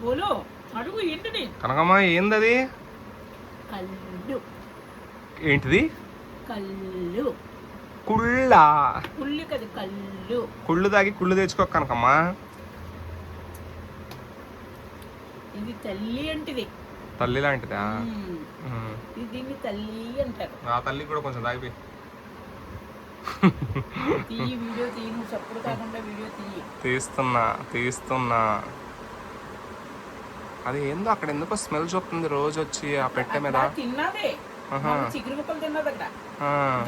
బోలో అడుగు ఏంటిది? కనకమ్మ ఏందది? కళ్ళు. ఏంటిది? కళ్ళు. కుళ్ళ. కుళ్ళు కదా, కళ్ళు. కుళ్ళు తాగి కుళ్ళు తెచ్చుకో కనకమ్మ. ఇది తల్లి అంటిది. తల్లి లాంటిదా? దీన్ని తల్లి అంటారు. ఆ తల్లి కూడా కొంచెం తాగిపోయి తీయి, వీడియో తీయి, నువ్వు చప్పుడు కాకుండా వీడియో తీయి. తీస్తున్నా. అది ఏందో అక్కడ ఎందుకో స్మెల్ చూస్తుంది రోజు వచ్చి ఆ పెట్టె మీద. తిన్నదే చిగురు ముక్కలు తిన్నది అక్కడ.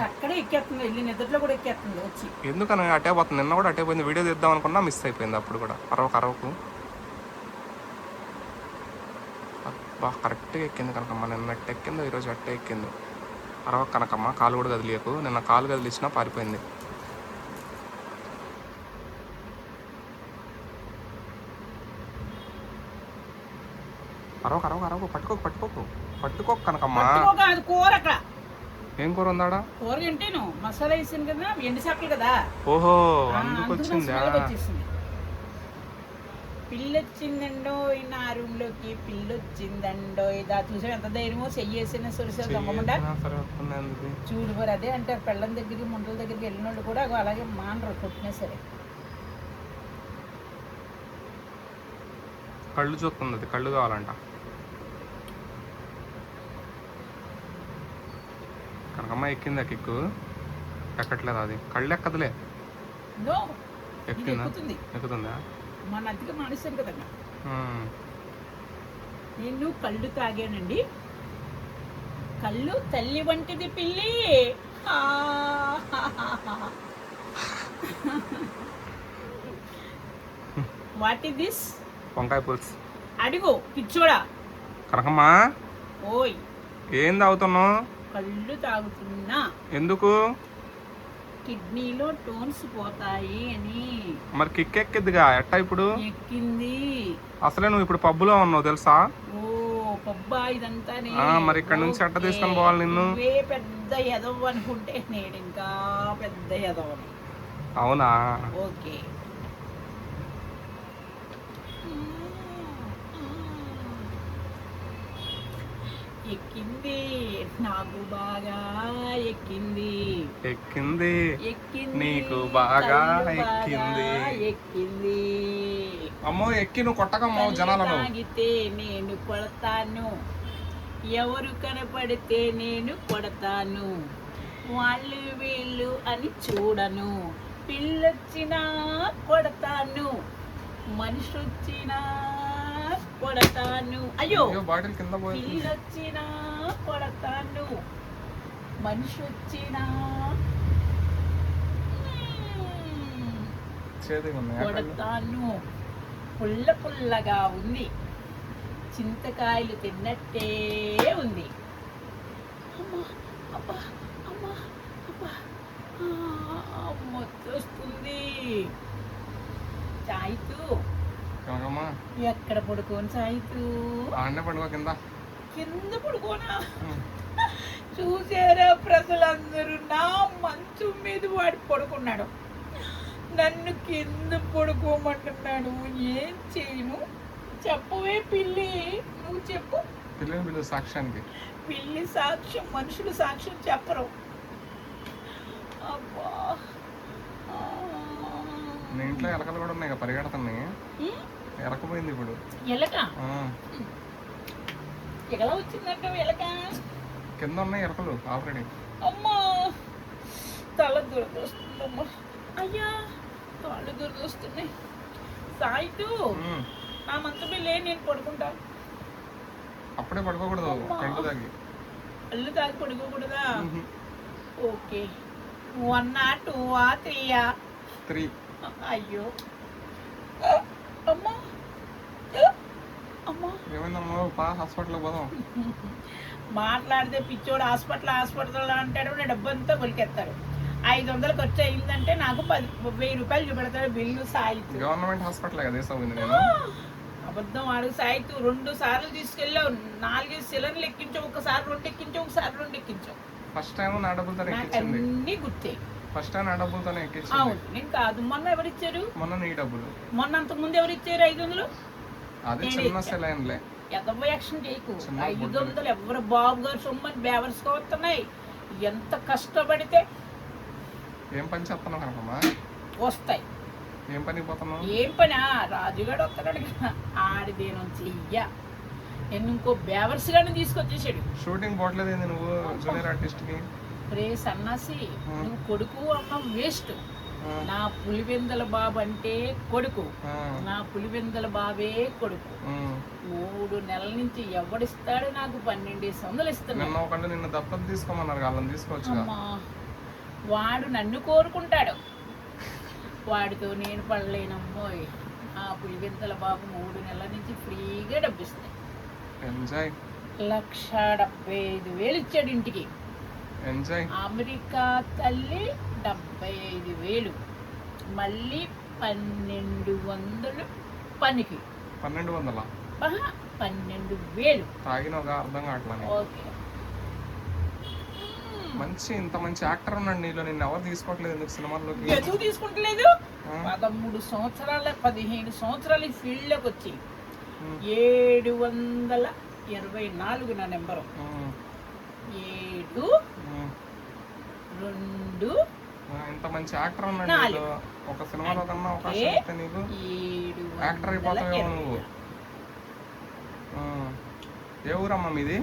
అక్కడే ఎక్కేస్తుంది, వెళ్ళి నిద్రలో కూడా ఎక్కేస్తుంది వచ్చి. ఎందుకని అటే పోతుంది? నిన్న కూడా అటే పోయింది. వీడియో తీద్దాం అనుకున్నా, మిస్ అయిపోయింది. అప్పుడు కూడా అరవకు అబ్బా కరెక్ట్గా ఎక్కింది కనకమ్మ. నిన్న ఎట్ట ఎక్కిందో ఈరోజు అట్టే ఎక్కింది. అరవకు కనకమ్మ, కాలు కూడా కదిలియకు. నిన్న కాలు కదిలిచ్చినా పారిపోయింది. అరవకు పట్టుకోకు కనకమ్మ. ఏం కూర ఉందాడా? కూర ఏంటేను మసాలా వేసాను కదా, ఎండు చేపలు కదా. ఓహో అందుకు వచ్చిందా? పిల్లొచ్చిందండో నా రూమ్ లోకి, పిల్లొచ్చిందండో. ఇదా చూసావు ఎంత ధైర్యమో, చెయ్యేసిన సొరిసారు దమ్మకుండా. చూడు మరి అదే అంటారు, పెళ్ళం దగ్గరికి ముండల దగ్గరికి వెళ్ళిన వాళ్ళు కూడా అలాగే మానరు కొట్టినా సరే. కళ్ళు చూస్తుంది, అది కళ్ళు కావాలంట. కనకమ్మ ఎక్కిందా కిక్కు? ఎక్కట్లేదు, అది కళ్ళు ఎక్కదులే. ఎక్కుతుందా? మన అద్దెగా మానేశాను కదా నేను. కళ్ళు తాగానండి. కళ్ళు తల్లి వంటిది పిల్లి. What is this? వంకాయ పులుసు. అడుగు పిచ్చోడా. కనకమ్మ ఓయ్ ఏం తాగుతున్నావు? కళ్ళు తాగుతున్నా. ఎందుకు? కిడ్నీలో టోన్స్ పోతాయి అని. మరి కిక్ ఎక్కిద్దిగా ఎట్టా ఇప్పుడు? ఎక్కింది. అసలే నువ్వు ఇప్పుడు పబ్బులో ఉన్నావు తెలుసా? ఓ పబ్బా ఇదంతా. మరి ఇక్కడ నుంచి ఎట్ట తీసుకొని పోవాలి నిన్ను? పెద్ద ఎదవ అనుకుంటే నేను ఇంకా పెద్ద ఎదవని. అవునా? ఓకే. ఎక్కింది నాకు బాగా, ఎక్కింది నీకు బాగా ఎక్కింది. అమ్మో ఎక్కి నువ్వు కొట్టకమ్మో జనాలను. తాగితే నేను కొడతాను, ఎవరు కనపడితే నేను కొడతాను, వాళ్ళు వీళ్ళు అని చూడను. పిల్లొచ్చినా కొడతాను, మనిషి వచ్చినా కొడతాను. అయ్యో బాటిల్ కింద పోయి. పిల్లొచ్చినా కొడతాను, మనిషి వచ్చినా కొడతాను. పుల్లగా ఉంది, చింతకాయలు తిన్నట్టే ఉంది. మొత్తొస్తుంది. చాయ్తూ ఎక్కడ పడుకోను? చాయ్తూ పడుకో. కింద పడుకోనా? చూసారా ప్రజలందరూ, నా మంచం మీద వాడు పడుకున్నాడు, నన్ను కింద పడుకోమంటున్నాడు. ఏం చేయను చెప్పవే పిల్లి, నువ్వు చెప్పు. పిల్లి సాక్ష్యానికి. పిల్లి సాక్ష్యం, మనుషులు సాక్ష్యం చెప్పరు. అబ్బా నీ ఇంట్లో ఎలకలు కూడా ఉన్నాయి, పరిగెడుతున్నాయి. ఎలకపోయింది ఇప్పుడు. ఎలక ఎలా వచ్చిందంట? ఎలక కింద ఉన్నాయి ఎలకలు ఆల్రెడీ. అమ్మా తల దురదొస్తుందమ్మా. అయ్యా కాళ్ళు దురదొస్తున్నాయి. సాయితూ నా మంచం లే, నేను పడుకుంటాను. అప్పుడే పడుకోకూడదు, కళ్ళు తాగి. కళ్ళు తాగి పడుకోకూడదా? ఓకే. 1 2 3 3. అయ్యో అమ్మా ఏమైందమ్మా? హాస్పిటల్కి పోదాం. మాట్లాడితే పిచ్చోడు హాస్పిటల్ అంటాడు, నా డబ్బంతా కొలికెత్తాడు. 500 ఖర్చు అయిందంటే నాకు 1000 రూపాయలు చూపెడతాడు బిల్లు. సాయితు గవర్నమెంట్ హాస్పిటల్ కదా నేను. అబద్ధం ఆడు. సాయితు 2 సార్లు తీసుకెళ్ళావు, 4 సిలిండర్లు ఎక్కించావు. ఒకసారి 2 ఎక్కించావు, ఒకసారి 2 ఎక్కించావు. ఫస్ట్ టైం నా డబ్బులతో ఎక్కించింది. అన్ని గుర్తే. ఫస్ట్ టైం నా డబ్బులతోనే ఎక్కించింది. అవును నేను కాదు. మొన్న ఎవరిచ్చారు? మొన్న నీ డబ్బులు. మొన్న అంతకు ముందు ఎవరిచ్చారు? 500. అది చిన్న సెలైన్లే. ఎంత యాక్షన్ చేయకు. 500 ఎవరు బాబు గారు సొమ్మని బేవర్స్ వస్తున్నాయి. ఎంత కష్టపడితే ఏం పని చేస్తున్నావు కనకమ్మా? వస్తాయి. ఏం పని పోతున్నావు? ఏం పని? రాజుగాడు వస్తున్నాడు కదా, ఆడిదేనం చెయ్య. నేను ఇంకో బేవర్స్ గాని తీసుకొచ్చేసాడు. షూటింగ్ పోవట్లేదు ఏంది నువ్వు జూనియర్ ఆర్టిస్ట్ కి? రే సన్నాసి, నువ్వు కొడుకు అమ్మ వేస్ట్. నా పులివెందల బాబు అంటే కొడుకు, నా పులివెందల బాబే కొడుకు. 3 నెలల నుంచి ఎవడిస్తాడు నాకు? 1200 ఇస్తున్నాడు. నిన్న దప్పలు తీసుకోమన్నారు, వాళ్ళని తీసుకోవచ్చు. వాడు నన్ను కోరుకుంటాడు, వాడితో నేను పడలేనమ్మోయ్. ఆ పులివెందల బాబు 3 నెలల నుంచి ఫ్రీగా డబ్బిస్తాడు. 1,75,000 ఇచ్చాడు ఇంటికి. అమెరికా తల్లి 75,000, మళ్ళీ 1,200 పనికి. 1,200? 12,000 తాగినగా అర్థం కావట్లేదు. ఓకే, మంచి ఇంత మంచి యాక్టర్ ఉన్నాడు నీలో, నిన్ను ఎవరు తీసుకోవట్లేదు ఎందుకు సినిమాల్లోకి? ఎందుకు తీసుకుంటలేదు? 13 సంవత్సరాల 15 సంవత్సరాలు ఈ ఫీల్డ్ లోకి వచ్చి 724 నా నెంబరు. 7 2 ఇంత మంచి యాక్టర్ ఉన్నాడు నీలో. ఒక సినిమాలో కన్నా అవకాశం ఇస్తే నీకు యాక్టర్ అయిపోతావేమో నువ్వు. ఏ ఊరమ్మా మీది?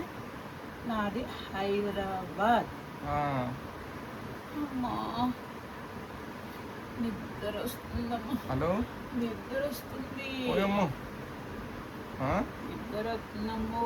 నాది హైదరాబాద్. అమ్మా నిద్ర వస్తుందమ్మా. హలో, నిద్ర వస్తుంది. నిద్ర వస్తుందమ్మో.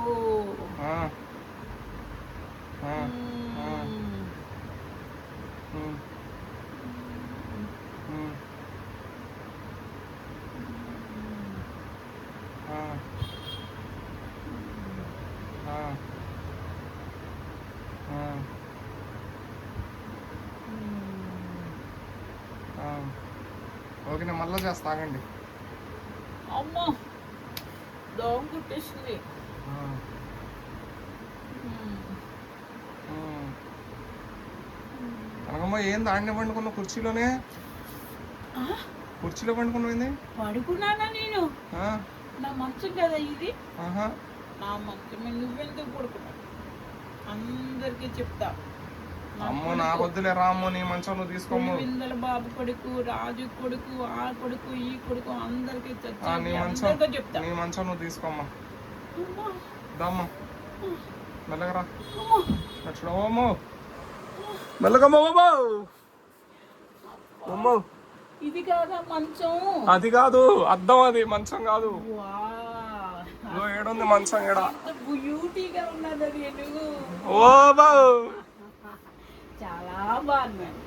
ఓకే, నేను మళ్ళీ చేస్తా, ఆగండి. అమ్మా దోమ కుట్టేసింది. కనకమ్మ ఏంది ఆడనే పండుకున్నావు కుర్చీలోనే? కుర్చీలో పండుకున్నావు? పడుకున్నానా నేను? నా మంచం కదా ఇది. నా మంచం నువ్వెందుకు పడుకున్నావు? అందరికి చెప్తా. అమ్మో నా వద్దులే రామ్మో, నీ మంచం నువ్వు తీసుకోము. విందల బాబు కొడుకు, రాజు కొడుకు, ఆ కొడుకు, ఈ కొడుకు అందరికి చెప్తా. నీ మంచం నువ్వు తీసుకోమ్మా. దామ్మా మెల్లగరా. ఓమో మెల్లగమ్మో. ఇది కాదా మంచం? అది కాదు, అద్దం, అది మంచం కాదు. ఏడుంది మంచం? ఏడా బ్యూటీగా ఉన్నది అది. ఓ బావు చాలా బాగున్నాను.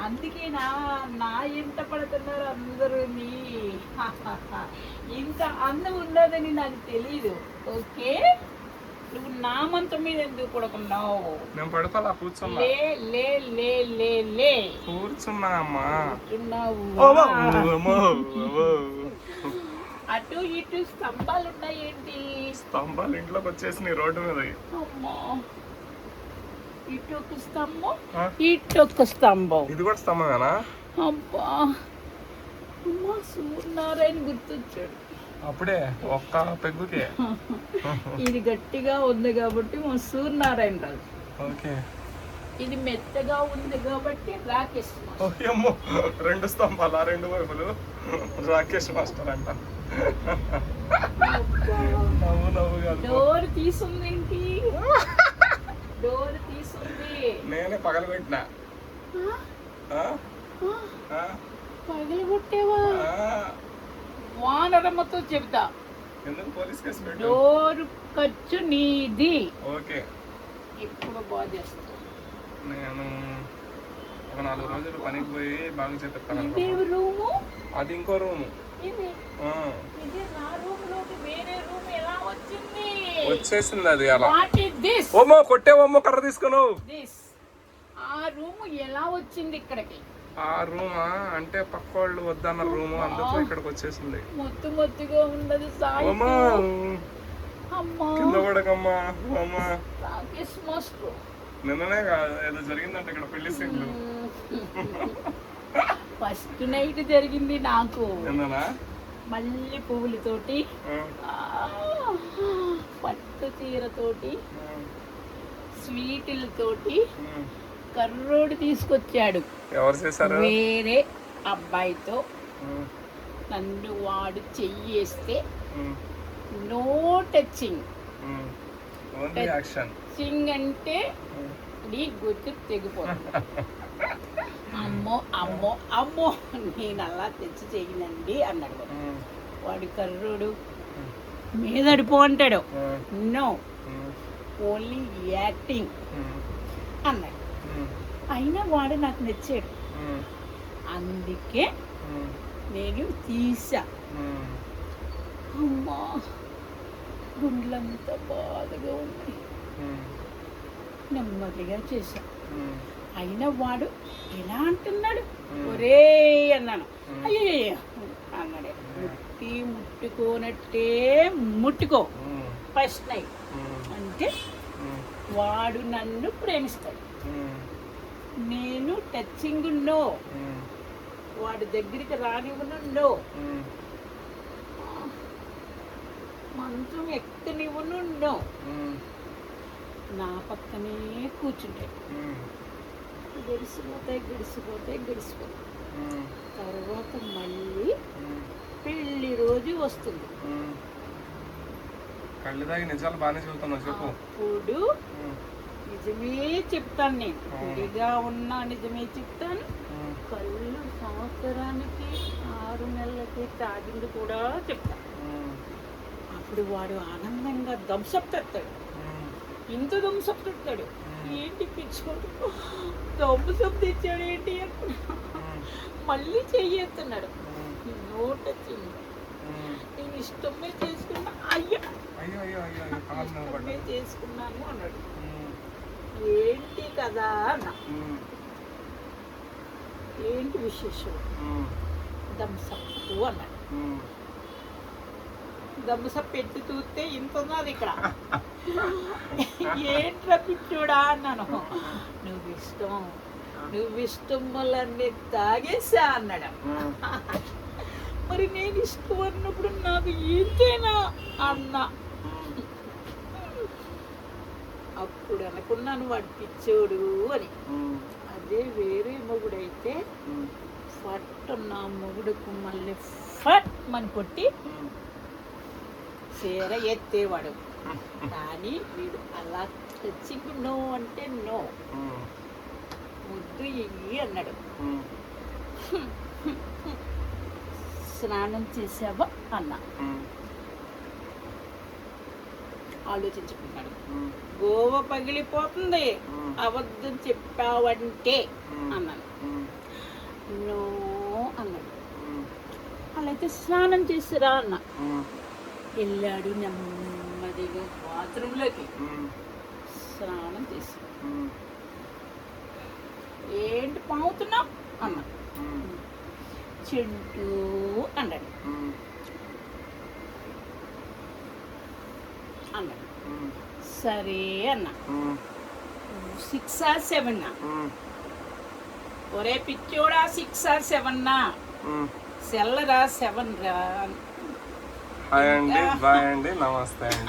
అందుకే నా ఇంట పడుతున్నారు అందరూ. ఇంత అందం ఉన్నదని నాకు తెలీదు. ఓకే, నువ్వు నా మంచం మీద ఎందుకు పడుకున్నావు? నేను పడుకోలా, కూర్చున్నా. లే లే లే లే కూర్చున్నా అమ్మా. అటు ఇటు స్తంభాలు ఉన్నాయేంటి? స్తంభాలు ఇంట్లోకి వచ్చేసి రోడ్డు మీద. అమ్మా, ఇటు ఒక స్తంభం, ఇటు ఒక స్తంభం. ఇది కూడా స్తంభమేనా? అబ్బా, అమ్మా సూర్యనారాయణ గుర్తొచ్చాడు అప్పుడే ఒక్క పెగ్గుకే. ఇది గట్టిగా ఉంది కాబట్టి మా సూర్యనారాయణ రాజు. ఓకే, ఇది మెత్తగా ఉంది కాబట్టి రాకేష్. అమ్మో, 2 స్తంభాల 2 వైపులు రాకేష్ మాస్టర్ అంట. డోర్ తీసుందేంటి? డోర్ తీసుంది. నేనే పగలగొట్టినా. పగలగొట్టేవా? వానరమ్మతో చెప్తా. ఎందుకు పోలీస్ కేసు పెట్టు? డోర్ ఖర్చు నీది. ఓకే, ఇప్పుడు బాగా చేస్తా. నేను ఒక 4 రోజులు పనికి పోయి బాగా చేపిస్తాను. రూము అది ఇంకో రూము. ఇది నా రూమ్ లోకి వేరే రూమ్ ఎలా వచ్చింది? వచ్చేసింది అది అలా. What is this? ఓమో కొట్టేవమ్మో, కర్ర తీసుకును. దిస్ ఆ రూమ్ ఎలా వచ్చింది ఇక్కడికి? ఆ రూమా అంటే పక్కోళ్ళు వద్దన్న రూము, అందుకు ఇక్కడికి వచ్చేసింది. మొత్తుగా ఉన్నది సాయి. అమ్మా కింద పడకమ్మా. అమ్మా రాకేష్ మాస్టర్ నిన్ననే ఏదో జరిగిందంటే ఇక్కడ పెళ్లి సీన్లు. ఫస్ట్ నైట్ జరిగింది నాకు. నిన్ననా? మల్లె పువ్వులతోటి, పట్టు చీరతోటి, స్వీటులతోటి కర్రోడు తీసుకొచ్చాడు. ఎవరు చేశారు? వేరే అబ్బాయితో. నన్ను వాడు చెయ్యేస్తే నో టచింగ్. టచింగ్ అంటే నీ గుర్తు తెగిపోతుంది. అమ్మో అమ్మో అమ్మో నేను అలా తెచ్చి చెయ్యనండి అన్నాడు వాడు. కర్రోడు మీదడిపో అంటాడు. నో, ఓన్లీ యాక్టింగ్ అన్నాడు. అయినా వాడు నాకు నచ్చాడు, అందుకే నేను తీసా. అమ్మా గుండెలంతా బాధగా ఉంది. నెమ్మదిగా చేశా. అయినా వాడు ఎలా అంటున్నాడు, ఒరే అన్నాను. అయ్యో అన్నాడే. ముట్టుకోనట్టే ముట్టుకో ఫస్ట్ నైట్ అంటే వాడు నన్ను ప్రేమిస్తాడు. నేను టచింగ్ నో, వాడి దగ్గరికి రానివ్వను నో, మంచం ఎక్కనివ్వను నో, నా పక్కనే కూర్చుంటాయి. గడిసిపోతాయి గడిసిపోతాయి గడిసిపోతాయి. తర్వాత మళ్ళీ పెళ్లి రోజు వస్తుంది. కళ్ళు తాగి నిజాలు బాగానే చెబుతున్నావు, చెప్పు. అప్పుడు నిజమే చెప్తాను. నేను గుడిగా ఉన్నా నిజమే చెప్తాను. కళ్ళు సంవత్సరానికి 6 నెలలకి తాగింది కూడా చెప్తాను. అప్పుడు వాడు ఆనందంగా దంసప్ తెస్తాడు. ఇంత దంసప్ తెస్తాడు. ఏంటి పిచ్చోడు దంసప్ తెచ్చాడు ఏంటి అనుకున్నా. మళ్ళీ చెయ్యేస్తున్నాడు. నో టచింగ్, నేను ఇష్టమే చేసుకున్నా. అయ్యా ఇష్టమే చేసుకున్నాను అన్నాడు. ఏంటి కదా అన్న, ఏంటి విశేషం? దంసప్పు అన్నాడు. దమ్సప్ పెట్టి చూస్తే ఇంత ఉన్నది ఇక్కడ. ఏంట్రా పిచ్చోడా అన్నాను. నువ్వు ఇష్టం వల్లన్నీ తాగేసా అన్నాడు. మరి నేను ఇష్టం అన్నప్పుడు నాకు ఇంతేనా అన్నా. అప్పుడు అనుకున్నాను వాడు పిచ్చోడు అని. అదే వేరే మొగుడైతే ఫట్ నా మొగుడుకు మళ్ళీ ఫట్ మని కొట్టి చీర ఎత్తేవాడు. కానీ వీడు అలా టచింగ్ నో అంటే నో, ముద్దు ఇయ్యి అన్నాడు. స్నానం చేసావా అన్నా. ఆలోచించుకున్నాడు. గోవ పగిలిపోతుంది అబద్ధం చెప్పావంటే అన్నాను. నో అన్నాడు. అలా అయితే స్నానం చేసిరా అన్నా. వెళ్ళాడు నెమ్మదిగా బాత్రూంలోకి. స్నానం చేసి ఏంటి పావుతున్నావు అన్నా. చెంటూ అన్నాడు. అన్నాడు. సరే అన్నా. 6 or 7 ఒరే పిచ్చోడా 6 or 7 సెల్లరా 7 రా. హాయ్ అండి, బాయ్ అండి, నమస్తే అండి.